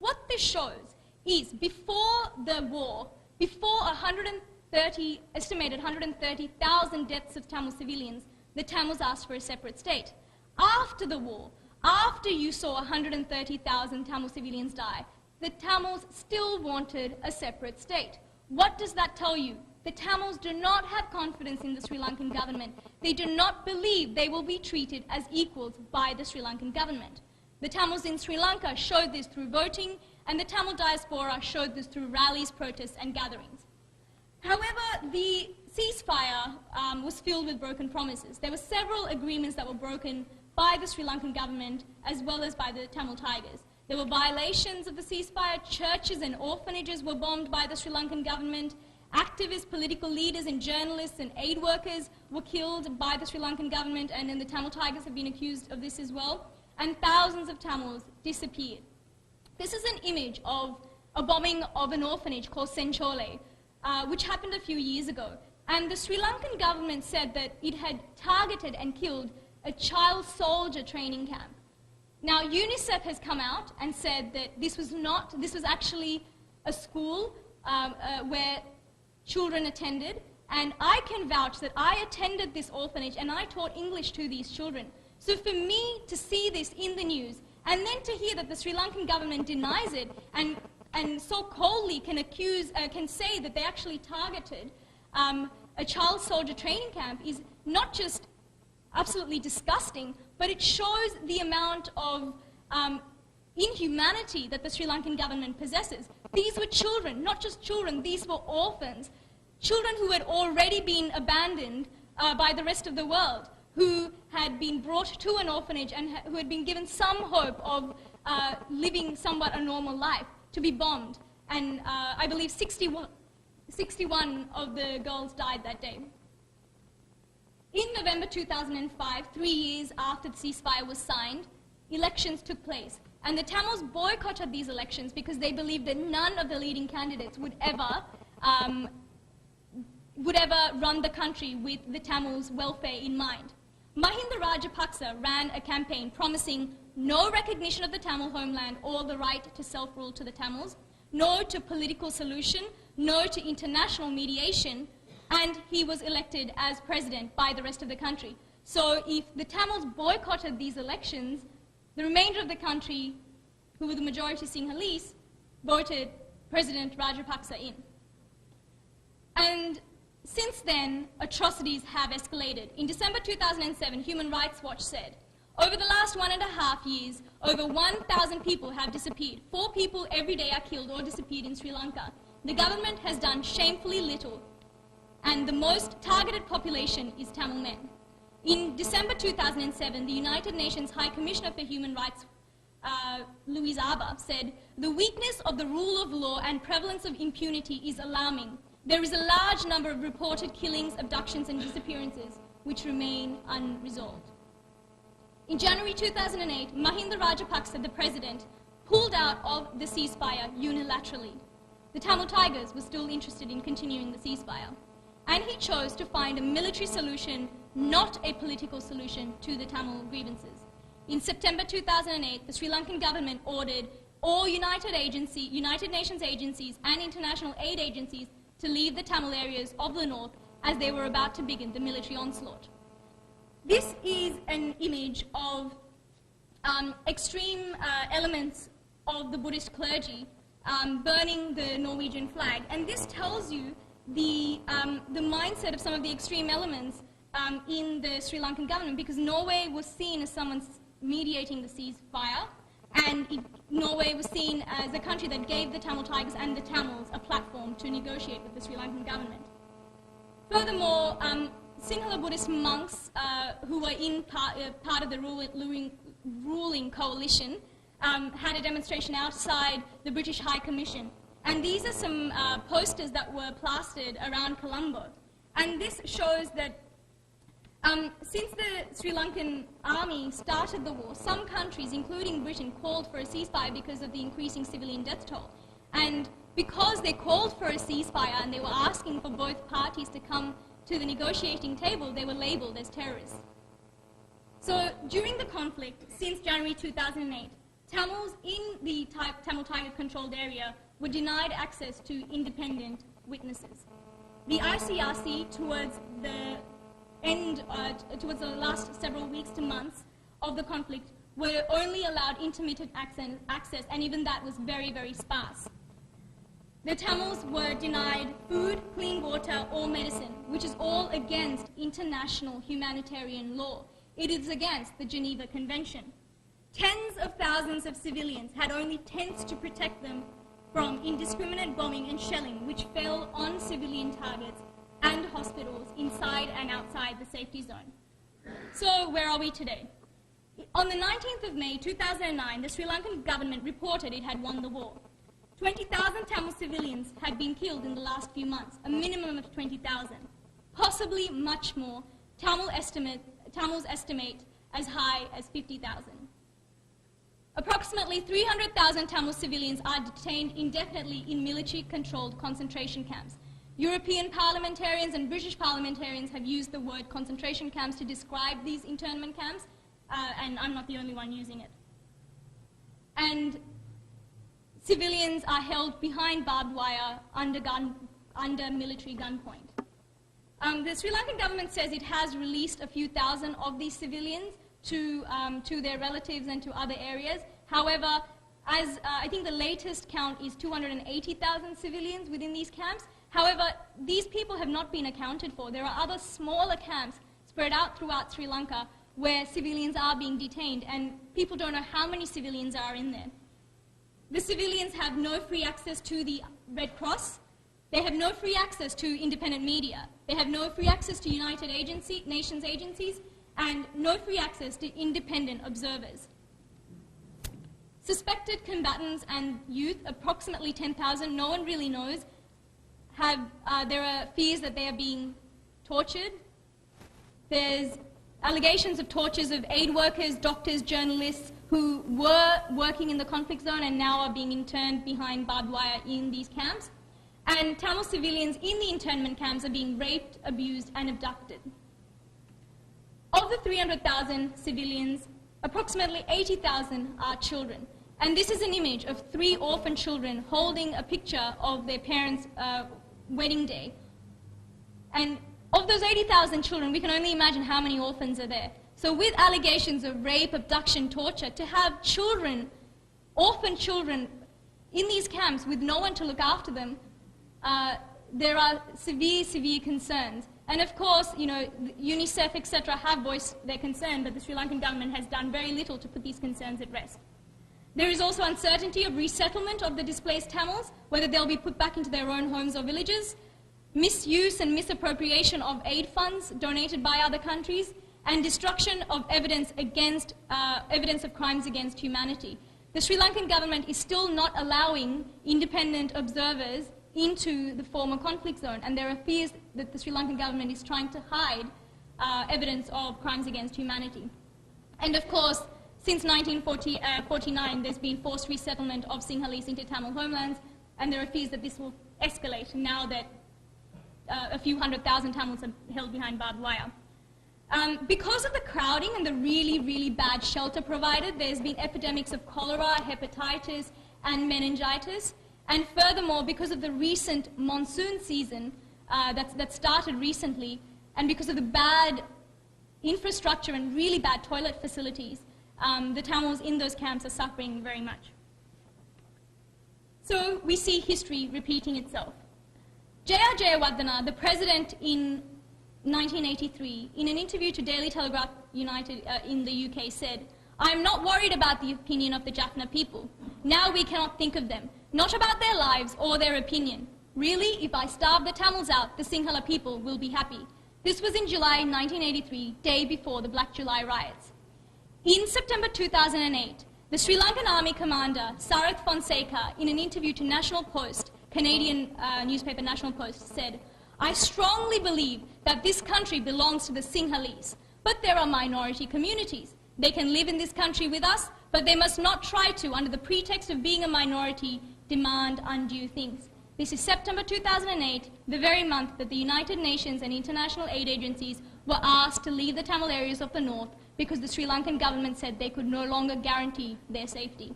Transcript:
What this shows is before the war, before estimated 130,000 deaths of Tamil civilians, the Tamils asked for a separate state. After the war, after you saw 130,000 Tamil civilians die, the Tamils still wanted a separate state. What does that tell you? The Tamils do not have confidence in the Sri Lankan government. They do not believe they will be treated as equals by the Sri Lankan government. The Tamils in Sri Lanka showed this through voting, and the Tamil diaspora showed this through rallies, protests, and gatherings. However, the ceasefire was filled with broken promises. There were several agreements that were broken by the Sri Lankan government as well as by the Tamil Tigers. There were violations of the ceasefire. Churches and orphanages were bombed by the Sri Lankan government. Activists, political leaders, and journalists and aid workers were killed by the Sri Lankan government, and then the Tamil Tigers have been accused of this as well. And thousands of Tamils disappeared. This is an image of a bombing of an orphanage called Senchole, which happened a few years ago. And the Sri Lankan government said that it had targeted and killed a child soldier training camp. Now, UNICEF has come out and said that this was actually a school where children attended, and I can vouch that I attended this orphanage and I taught English to these children. So for me to see this in the news, and then to hear that the Sri Lankan government denies it and so coldly can say that they actually targeted a child soldier training camp is not just absolutely disgusting, but it shows the amount of inhumanity that the Sri Lankan government possesses. These were children, not just children, these were orphans. Children who had already been abandoned by the rest of the world, who had been brought to an orphanage and who had been given some hope of living somewhat a normal life, to be bombed. And I believe 61 of the girls died that day. In November 2005, 3 years after the ceasefire was signed, elections took place. And the Tamils boycotted these elections because they believed that none of the leading candidates would ever run the country with the Tamils' welfare in mind. Mahinda Rajapaksa ran a campaign promising no recognition of the Tamil homeland or the right to self-rule to the Tamils, no to political solution, no to international mediation, and he was elected as president by the rest of the country. So if the Tamils boycotted these elections, the remainder of the country, who were the majority Sinhalese, voted President Rajapaksa in. And since then, atrocities have escalated. In December 2007, Human Rights Watch said, over the last 1.5 years, over 1,000 people have disappeared. 4 people every day are killed or disappeared in Sri Lanka. The government has done shamefully little, and the most targeted population is Tamil men. In December 2007, the United Nations High Commissioner for Human Rights, Louise Arbour, said, the weakness of the rule of law and prevalence of impunity is alarming. There is a large number of reported killings, abductions, and disappearances which remain unresolved. In January 2008, Mahinda Rajapaksa, the president, pulled out of the ceasefire unilaterally. The Tamil Tigers were still interested in continuing the ceasefire, and he chose to find a military solution, not a political solution, to the Tamil grievances. In September 2008, the Sri Lankan government ordered all United Nations agencies and international aid agencies to leave the Tamil areas of the north as they were about to begin the military onslaught. This is an image of extreme elements of the Buddhist clergy burning the Norwegian flag, and this tells you the mindset of some of the extreme elements in the Sri Lankan government, because Norway was seen as someone mediating the ceasefire, and Norway was seen as a country that gave the Tamil Tigers and the Tamils a platform to negotiate with the Sri Lankan government. Furthermore, Sinhala Buddhist monks who were in part of the ruling coalition had a demonstration outside the British High Commission. And these are some posters that were plastered around Colombo. And this shows that since the Sri Lankan army started the war, some countries, including Britain, called for a ceasefire because of the increasing civilian death toll. And because they called for a ceasefire and they were asking for both parties to come to the negotiating table, they were labeled as terrorists. So during the conflict, since January 2008, Tamils in the Tamil Tiger-controlled area were denied access to independent witnesses. The ICRC, towards the last several weeks to months of the conflict, were only allowed intermittent access, and even that was very, very sparse. The Tamils were denied food, clean water, or medicine, which is all against international humanitarian law. It is against the Geneva Convention. Tens of thousands of civilians had only tents to protect them from indiscriminate bombing and shelling, which fell on civilian targets and hospitals inside and outside the safety zone. So where are we today? On the 19th of May 2009, the Sri Lankan government reported it had won the war. 20,000 Tamil civilians had been killed in the last few months, a minimum of 20,000. Possibly much more. Tamils estimate as high as 50,000. Approximately 300,000 Tamil civilians are detained indefinitely in military-controlled concentration camps. European parliamentarians and British parliamentarians have used the word concentration camps to describe these internment camps, and I'm not the only one using it. And civilians are held behind barbed wire under military gunpoint. The Sri Lankan government says it has released a few thousand of these civilians to their relatives and to other areas. However, as I think the latest count is 280,000 civilians within these camps. However, these people have not been accounted for. There are other smaller camps spread out throughout Sri Lanka where civilians are being detained, and people don't know how many civilians are in there. The civilians have no free access to the Red Cross. They have no free access to independent media. They have no free access to United Nations agencies, and no free access to independent observers. Suspected combatants and youth, approximately 10,000, no one really knows, there are fears that they are being tortured. There's allegations of tortures of aid workers, doctors, journalists who were working in the conflict zone and now are being interned behind barbed wire in these camps. And Tamil civilians in the internment camps are being raped, abused, and abducted. Of the 300,000 civilians, approximately 80,000 are children. And this is an image of 3 orphan children holding a picture of their parents' wedding day. And of those 80,000 children, we can only imagine how many orphans are there. So with allegations of rape, abduction, torture, to have children, orphan children, in these camps with no one to look after them, there are severe, severe concerns. And of course, you know, UNICEF, etc., have voiced their concern, but the Sri Lankan government has done very little to put these concerns at rest. There is also uncertainty of resettlement of the displaced Tamils, whether they'll be put back into their own homes or villages, misuse and misappropriation of aid funds donated by other countries, and destruction of evidence of crimes against humanity. The Sri Lankan government is still not allowing independent observers into the former conflict zone, and there are fears that the Sri Lankan government is trying to hide evidence of crimes against humanity. And of course, since 1949, there's been forced resettlement of Sinhalese into Tamil homelands, and there are fears that this will escalate now that a few 100,000 Tamils are held behind barbed wire. Because of the crowding and the really, really bad shelter provided, there's been epidemics of cholera, hepatitis, and meningitis. And furthermore, because of the recent monsoon season that started recently, and because of the bad infrastructure and really bad toilet facilities, the Tamils in those camps are suffering very much. So we see history repeating itself. J.R. Jayawardena, the president in 1983, in an interview to Daily Telegraph United in the UK, said, "I am not worried about the opinion of the Jaffna people. Now we cannot think of them, not about their lives or their opinion. Really, if I starve the Tamils out, the Sinhala people will be happy." This was in July 1983, day before the Black July riots. In September 2008, the Sri Lankan Army commander, Sarath Fonseca, in an interview to National Post, Canadian newspaper National Post, said, "I strongly believe that this country belongs to the Sinhalese, but there are minority communities. They can live in this country with us, but they must not try to, under the pretext of being a minority, demand undue things." This is September 2008, the very month that the United Nations and international aid agencies were asked to leave the Tamil areas of the north because the Sri Lankan government said they could no longer guarantee their safety.